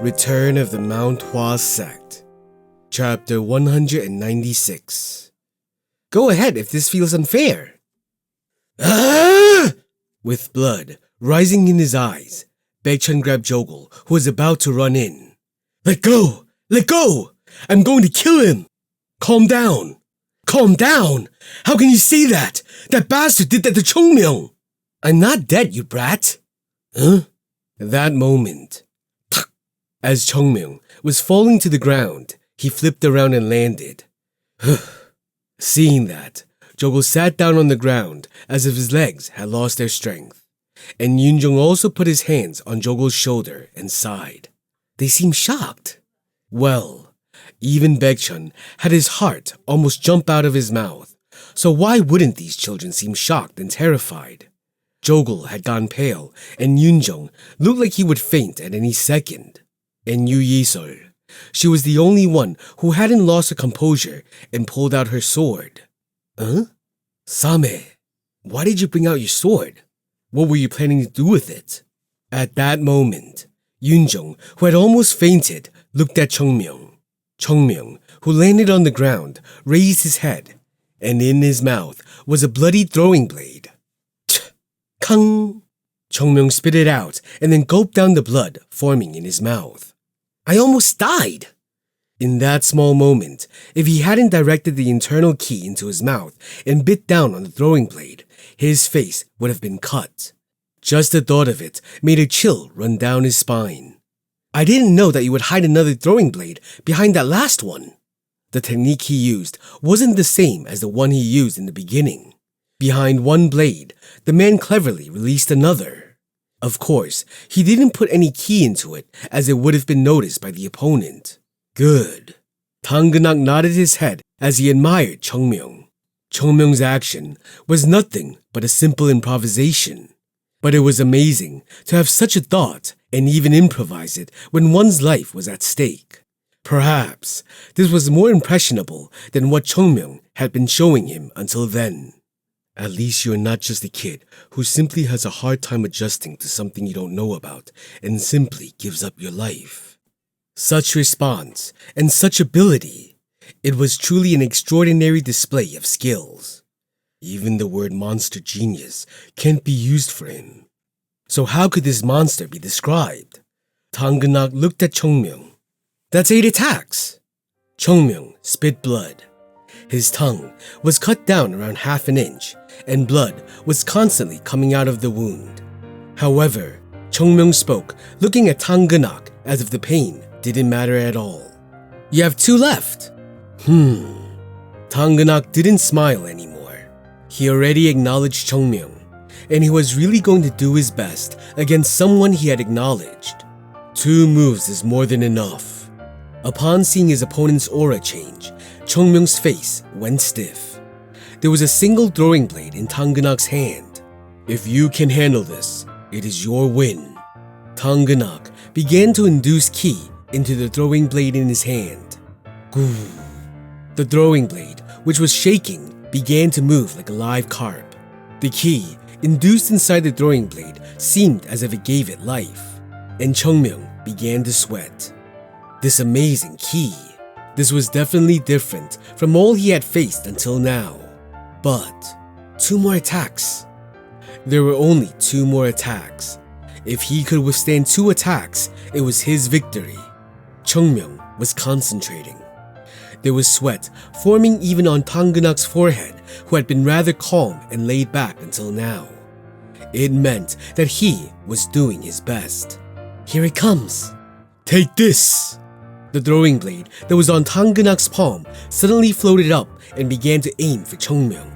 Return of the Mount Hua Sect, Chapter 196. Go ahead if this feels unfair. Ah! With blood rising in his eyes, Baekchun grabbed Jogul, who was about to run in. Let go! Let go! I'm going to kill him! Calm down! Calm down! How can you say that? That bastard did that to Chongmyung! I'm not dead, you brat! Huh? At that moment, as Chongmyung was falling to the ground, he flipped around and landed. Seeing that, Jogul sat down on the ground as if his legs had lost their strength. And Yoonjung also put his hands on Jogul's shoulder and sighed. They seemed shocked. Well, even Baekchun had his heart almost jump out of his mouth, so why wouldn't these children seem shocked and terrified? Jogul had gone pale, and Yoonjung looked like he would faint at any second. And Yu Yisol, she was the only one who hadn't lost her composure and pulled out her sword. Huh? Same, why did you bring out your sword? What were you planning to do with it? At that moment, Yoonjung, who had almost fainted, looked at Chongmyung. Chongmyung, who landed on the ground, raised his head, and in his mouth was a bloody throwing blade. Kang! Chongmyung spit it out and then gulped down the blood forming in his mouth. I almost died! In that small moment, if he hadn't directed the internal key into his mouth and bit down on the throwing blade, his face would have been cut. Just the thought of it made a chill run down his spine. I didn't know that you would hide another throwing blade behind that last one. The technique he used wasn't the same as the one he used in the beginning. Behind one blade, the man cleverly released another. Of course, he didn't put any key into it as it would have been noticed by the opponent. Good. Tanggenak nodded his head as he admired Chongmyung. Chongmyung's action was nothing but a simple improvisation. But it was amazing to have such a thought and even improvise it when one's life was at stake. Perhaps this was more impressionable than what Chongmyung had been showing him until then. At least you're not just a kid who simply has a hard time adjusting to something you don't know about and simply gives up your life. Such response and such ability. It was truly an extraordinary display of skills. Even the word monster genius can't be used for him. So how could this monster be described? Tanggenak looked at Chongmyung. That's 8 attacks. Chongmyung spit blood. His tongue was cut down around half an inch, and blood was constantly coming out of the wound. However, Chongmyung spoke, looking at Tanggenak as if the pain didn't matter at all. You have 2 left. Tanggenak didn't smile anymore. He already acknowledged Chongmyung, and he was really going to do his best against someone he had acknowledged. 2 moves is more than enough. Upon seeing his opponent's aura change, Chongmyung's face went stiff. There was a single throwing blade in Tanggenak's hand. If you can handle this, it is your win. Tanggenak began to induce ki into the throwing blade in his hand. Goo. The throwing blade, which was shaking, began to move like a live carp. The ki induced inside the throwing blade seemed as if it gave it life, and Chongmyung began to sweat. This amazing ki. This was definitely different from all he had faced until now. But 2 more attacks. There were only 2 more attacks. If he could withstand 2 attacks, it was his victory. Chongmyung was concentrating. There was sweat forming even on Tanggenak's forehead, who had been rather calm and laid back until now. It meant that he was doing his best. Here it comes. Take this! The throwing blade that was on Tanggenak's palm suddenly floated up and began to aim for Chongmyung.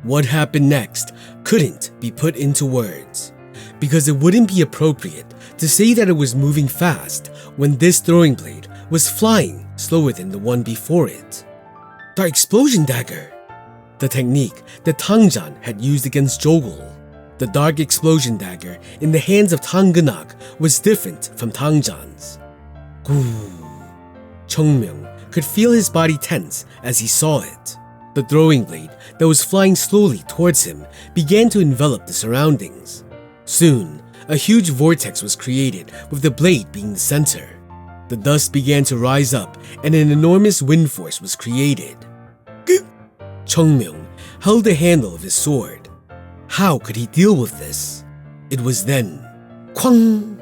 What happened next couldn't be put into words, because it wouldn't be appropriate to say that it was moving fast when this throwing blade was flying slower than the one before it. The explosion dagger! The technique that Tangjan had used against Jogul. The dark explosion dagger in the hands of Tanggenak was different from Tangjan's. Goo. Chongmyung could feel his body tense as he saw it. The throwing blade that was flying slowly towards him began to envelop the surroundings. Soon, a huge vortex was created with the blade being the center. The dust began to rise up and an enormous wind force was created. Chongmyung held the handle of his sword. How could he deal with this? It was then, Kwang!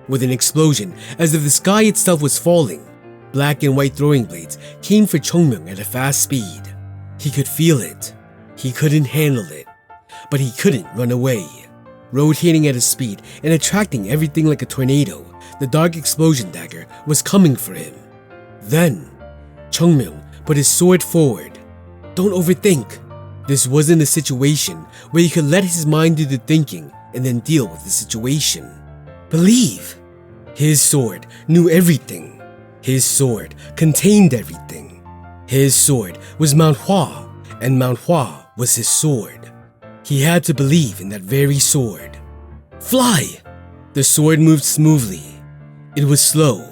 With an explosion as if the sky itself was falling, black and white throwing blades came for Chongmyung at a fast speed. He could feel it. He couldn't handle it. But he couldn't run away. Rotating at a speed and attracting everything like a tornado, the dark explosion dagger was coming for him. Then, Chongmyung put his sword forward. Don't overthink. This wasn't a situation where he could let his mind do the thinking and then deal with the situation. Believe. His sword knew everything. His sword contained everything. His sword was Mount Hua, and Mount Hua was his sword. He had to believe in that very sword. Fly! The sword moved smoothly. It was slow,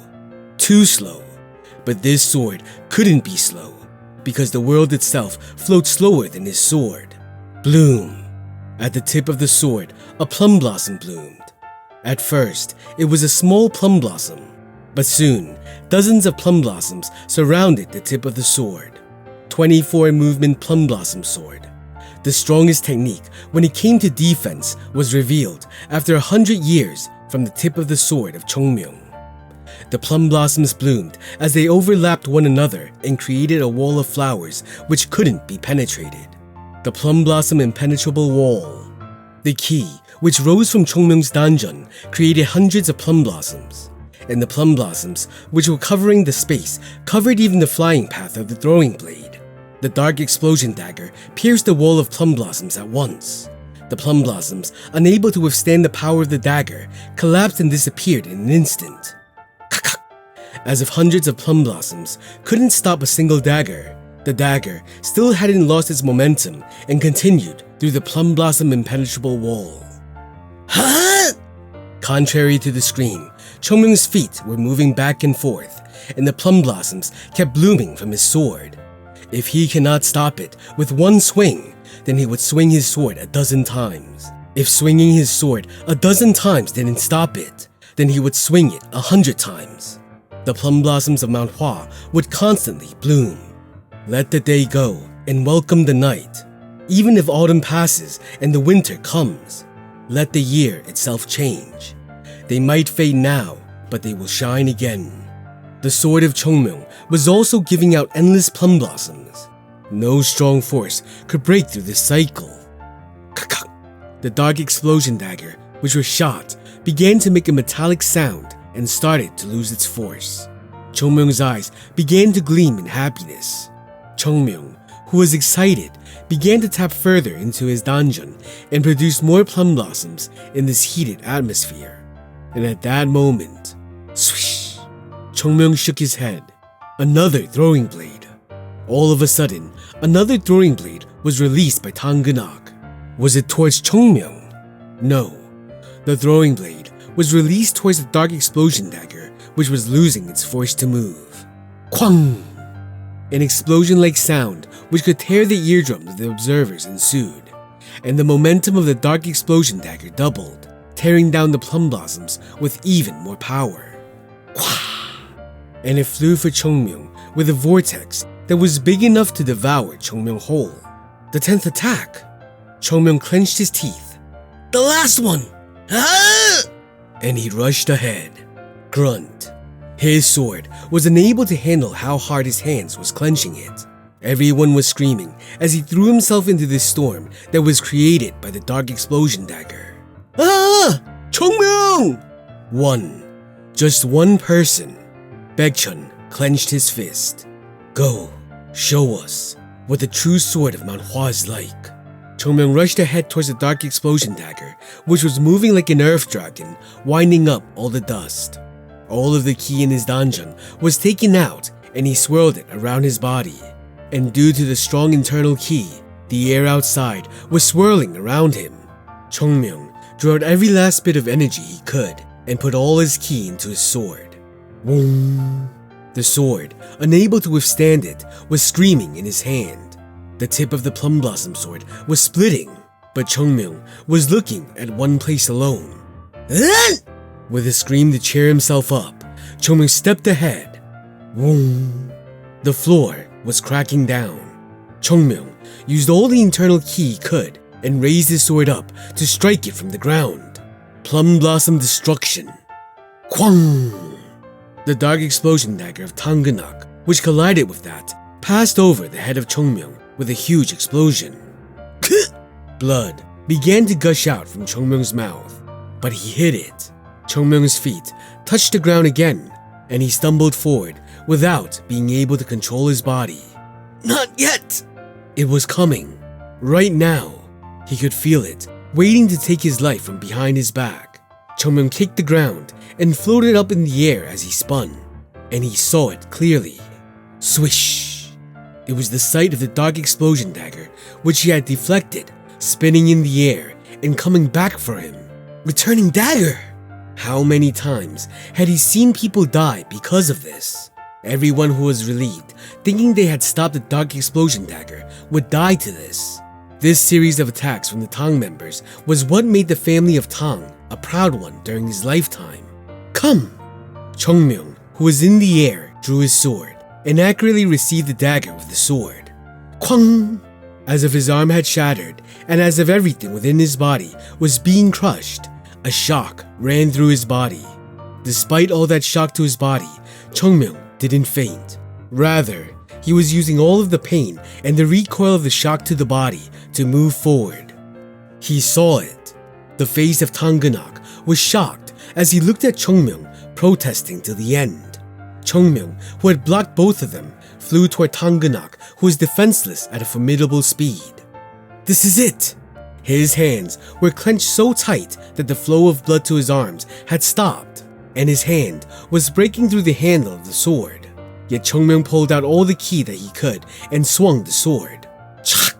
too slow, but this sword couldn't be slow because the world itself flowed slower than his sword. Bloom. At the tip of the sword, a plum blossom bloomed. At first, it was a small plum blossom, but soon, dozens of plum blossoms surrounded the tip of the sword. 24 movement plum blossom sword. The strongest technique when it came to defense was revealed after 100 years from the tip of the sword of Chongmyung. The plum blossoms bloomed as they overlapped one another and created a wall of flowers which couldn't be penetrated. The plum blossom impenetrable wall. The key, which rose from Chongmyung's dungeon, created hundreds of plum blossoms. And the plum blossoms, which were covering the space, covered even the flying path of the throwing blade. The dark explosion dagger pierced the wall of plum blossoms at once. The plum blossoms, unable to withstand the power of the dagger, collapsed and disappeared in an instant. As if hundreds of plum blossoms couldn't stop a single dagger, the dagger still hadn't lost its momentum and continued through the plum blossom impenetrable wall. Huh? Contrary to the scream, Chongmyung's feet were moving back and forth, and the plum blossoms kept blooming from his sword. If he cannot stop it with one swing, then he would swing his sword a dozen times. If swinging his sword a dozen times didn't stop it, then he would swing it 100 times. The plum blossoms of Mount Hua would constantly bloom. Let the day go and welcome the night. Even if autumn passes and the winter comes, let the year itself change. They might fade now, but they will shine again. The sword of Chongmyung was also giving out endless plum blossoms. No strong force could break through this cycle. The dark explosion dagger, which was shot, began to make a metallic sound and started to lose its force. Chongmyung's eyes began to gleam in happiness. Chongmyung, who was excited, began to tap further into his dungeon and produce more plum blossoms in this heated atmosphere. And at that moment, swish, Chongmyung shook his head. Another throwing blade. All of a sudden, another throwing blade was released by Tanggenak. Was it towards Chongmyung? No. The throwing blade was released towards the dark explosion dagger, which was losing its force to move. Kwang! An explosion-like sound which could tear the eardrums of the observers ensued, and the momentum of the dark explosion dagger doubled, tearing down the plum blossoms with even more power. Kwah! And it flew for Chongmyung with a vortex that was big enough to devour Chongmyung whole. The 10th attack! Chongmyung clenched his teeth. The last one! Ah! And he rushed ahead. Grunt. His sword was unable to handle how hard his hands was clenching it. Everyone was screaming as he threw himself into the storm that was created by the dark explosion dagger. Ah! Chongmyung! Just one person. Baekchun clenched his fist. Go, show us what the true sword of Mount Hua is like. Chongmyung rushed ahead towards the dark explosion dagger, which was moving like an earth dragon, winding up all the dust. All of the ki in his dungeon was taken out and he swirled it around his body. And due to the strong internal ki, the air outside was swirling around him. Chongmyung drew out every last bit of energy he could and put all his ki into his sword. Boom. The sword, unable to withstand it, was screaming in his hand. The tip of the plum blossom sword was splitting, but Chongmyung was looking at one place alone. With a scream to cheer himself up, Chongmyung stepped ahead. Boom. The floor was cracking down. Chongmyung used all the internal ki he could and raised his sword up to strike it from the ground. Plum Blossom Destruction. Kwang! The dark explosion dagger of Tanganak, which collided with that, passed over the head of Chongmyung with a huge explosion. Blood began to gush out from Chongmyung's mouth, but he hid it. Chongmyung's feet touched the ground again, and he stumbled forward without being able to control his body. Not yet! It was coming. Right now. He could feel it, waiting to take his life from behind his back. Chongmyung kicked the ground and floated up in the air as he spun, and he saw it clearly. Swish! It was the sight of the dark explosion dagger, which he had deflected, spinning in the air and coming back for him. Returning dagger! How many times had he seen people die because of this? Everyone who was relieved, thinking they had stopped the dark explosion dagger, would die to this. This series of attacks from the Tang members was what made the family of Tang a proud one during his lifetime. Come! Chongmyung, who was in the air, drew his sword and accurately received the dagger with the sword. Kwang! As if his arm had shattered and as if everything within his body was being crushed, a shock ran through his body. Despite all that shock to his body, Chongmyung didn't faint. Rather, he was using all of the pain and the recoil of the shock to the body to move forward. He saw it. The face of Tanganak was shocked as he looked at Chongmyung, protesting till the end. Chongmyung, who had blocked both of them, flew toward Tanganak, who was defenseless at a formidable speed. This is it! His hands were clenched so tight that the flow of blood to his arms had stopped, and his hand was breaking through the handle of the sword. Yet Chongmyung pulled out all the ki that he could and swung the sword. Chak!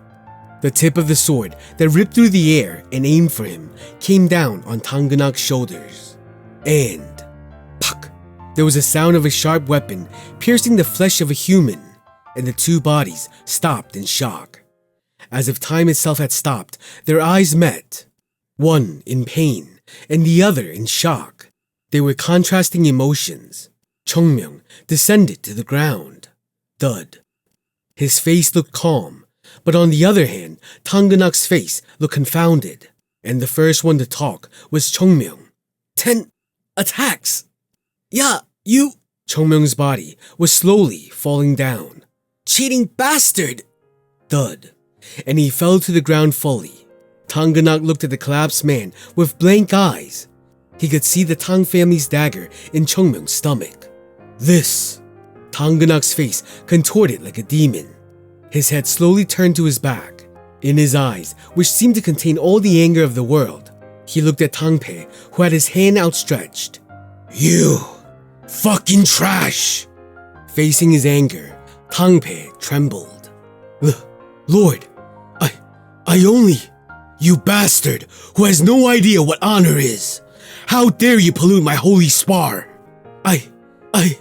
The tip of the sword that ripped through the air and aimed for him came down on Tanganak's shoulders. And puck! There was a sound of a sharp weapon piercing the flesh of a human, and the two bodies stopped in shock. As if time itself had stopped, their eyes met. One in pain, and the other in shock. They were contrasting emotions. Chongmyung descended to the ground. Thud. His face looked calm, but on the other hand, Tanganak's face looked confounded, and the first one to talk was Chongmyung. 10 attacks! Yeah, you... Chongmyung's body was slowly falling down. Cheating bastard! Thud. And he fell to the ground fully. Tanganak looked at the collapsed man with blank eyes. He could see the Tang family's dagger in Chongmyung's stomach. This. Tanganak's face contorted like a demon. His head slowly turned to his back. In his eyes, which seemed to contain all the anger of the world, he looked at Tangpe, who had his hand outstretched. You fucking trash! Facing his anger, Tangpe trembled. Lord, I only... You bastard who has no idea what honor is! How dare you pollute my holy spar! I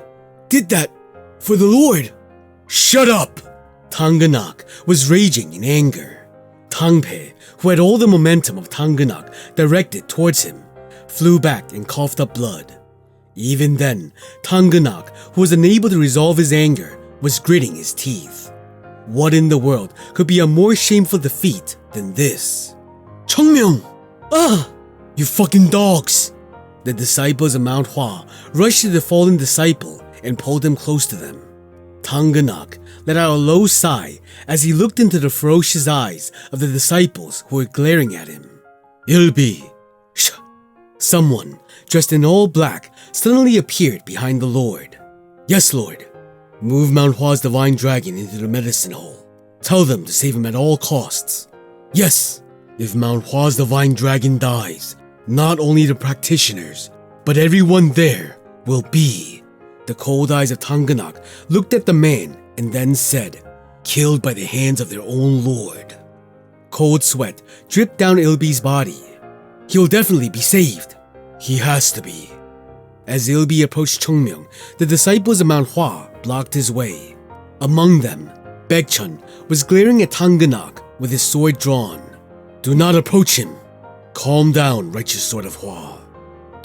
did that for the Lord! Shut up! Tanganak was raging in anger. Tangpe, who had all the momentum of Tanganak directed towards him, flew back and coughed up blood. Even then, Tanganak, who was unable to resolve his anger, was gritting his teeth. What in the world could be a more shameful defeat than this? Chongmyung! Ah! You fucking dogs! The disciples of Mount Hua rushed to the fallen disciple and pulled him close to them. Tanganak let out a low sigh as he looked into the ferocious eyes of the disciples who were glaring at him. Ilbi! Shh! Someone, dressed in all black, suddenly appeared behind the Lord. Yes, Lord. Move Mount Hua's divine dragon into the medicine hole. Tell them to save him at all costs. Yes, if Mount Hua's divine dragon dies, not only the practitioners, but everyone there will be. The cold eyes of Tanganak looked at the man and then said, killed by the hands of their own lord. Cold sweat dripped down Ilbi's body. He'll definitely be saved. He has to be. As Ilbi approached Chongmyung, the disciples of Mount Hua blocked his way. Among them, Baekchun was glaring at Tanganak with his sword drawn. Do not approach him. Calm down, righteous sword of Hua.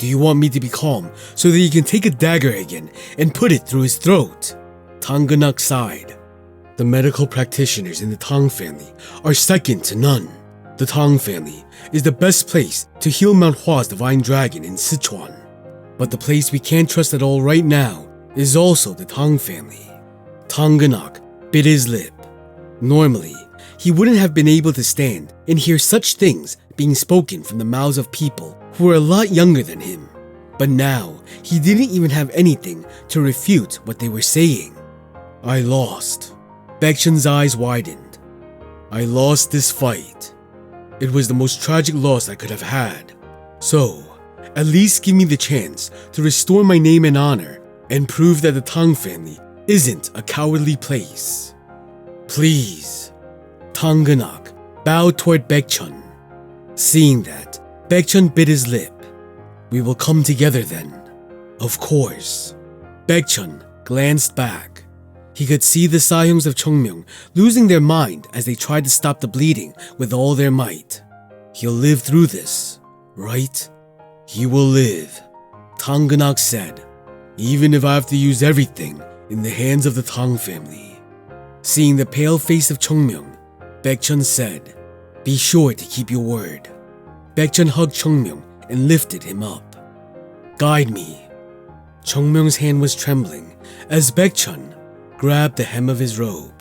Do you want me to be calm so that you can take a dagger again and put it through his throat? Tanganak sighed. The medical practitioners in the Tang family are second to none. The Tang family is the best place to heal Mount Hua's divine dragon in Sichuan. But the place we can't trust at all right now is also the Tang family. Tanganak bit his lip. Normally, he wouldn't have been able to stand and hear such things being spoken from the mouths of people who were a lot younger than him. But now, he didn't even have anything to refute what they were saying. I lost. Baekchun's eyes widened. I lost this fight. It was the most tragic loss I could have had. So, at least give me the chance to restore my name and honor and prove that the Tang family isn't a cowardly place. Please. Tanganak bowed toward Baekchun. Seeing that, Baekchun bit his lip. We will come together then. Of course. Baekchun glanced back. He could see the Sahyungs of Cheongmyeong losing their mind as they tried to stop the bleeding with all their might. He'll live through this, right? He will live, Tanganak said, even if I have to use everything in the hands of the Tang family. Seeing the pale face of Cheongmyeong, Baekchun said, be sure to keep your word. Baekchun hugged Cheongmyeong and lifted him up. Guide me. Cheongmyeong's hand was trembling as Baekchun grabbed the hem of his robe.